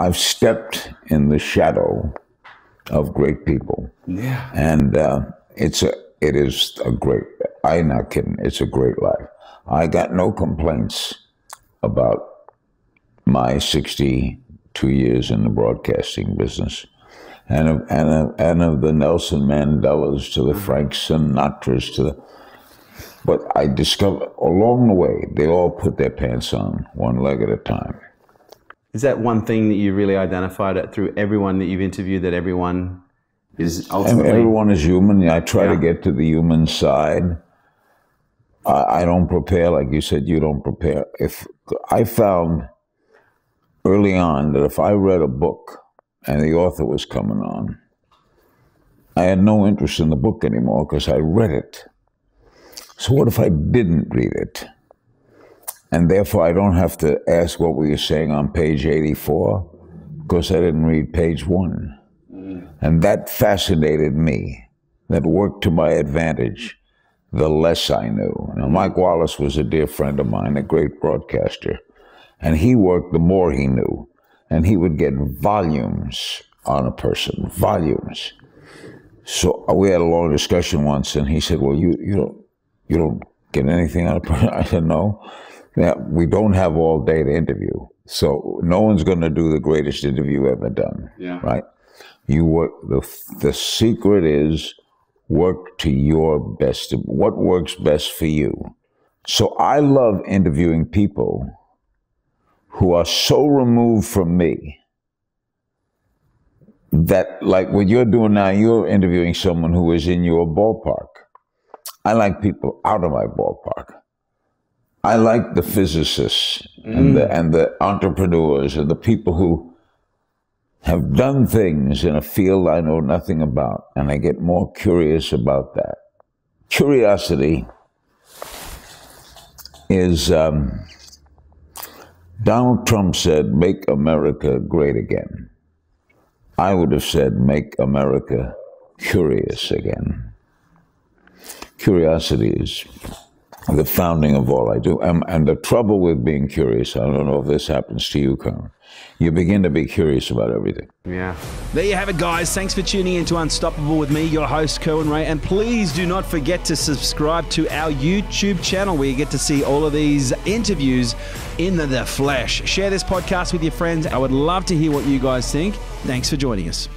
I've stepped in the shadow of great people. Yeah. And it is a great, I'm not kidding, it's a great life. I got no complaints about my 62 years in the broadcasting business. And of the Nelson Mandelas to the Frank Sinatras to the, but I discovered along the way, they all put their pants on one leg at a time. Is that one thing that you really identified it through everyone that you've interviewed, that everyone is ultimately... And everyone is human. I try to get to the human side. I don't prepare, like you said, you don't prepare. If I found early on that if I read a book and the author was coming on, I had no interest in the book anymore because I read it. So what if I didn't read it? And therefore I don't have to ask what were you saying on page 84 because I didn't read page 1. And that fascinated me. That worked to my advantage the less I knew. Now, Mike Wallace was a dear friend of mine, a great broadcaster. And he worked the more he knew. And he would get volumes on a person, volumes. So we had a long discussion once, and he said, well, you don't get anything out of a person? I said, no. Yeah, we don't have all day to interview. So no one's going to do the greatest interview ever done, right? You work, the secret is work to your best, what works best for you. So I love interviewing people who are so removed from me that, like what you're doing now, you're interviewing someone who is in your ballpark. I like people out of my ballpark. I like the physicists and the entrepreneurs and the people who have done things in a field I know nothing about, and I get more curious about that. Curiosity is, Donald Trump said, make America great again. I would have said, make America curious again. Curiosity is the founding of all I do. And the trouble with being curious, I don't know if this happens to you, Kerwin, you begin to be curious about everything. Yeah. There you have it, guys. Thanks for tuning in to Unstoppable with me, your host, Kerwin Rae. And please do not forget to subscribe to our YouTube channel where you get to see all of these interviews in the flesh. Share this podcast with your friends. I would love to hear what you guys think. Thanks for joining us.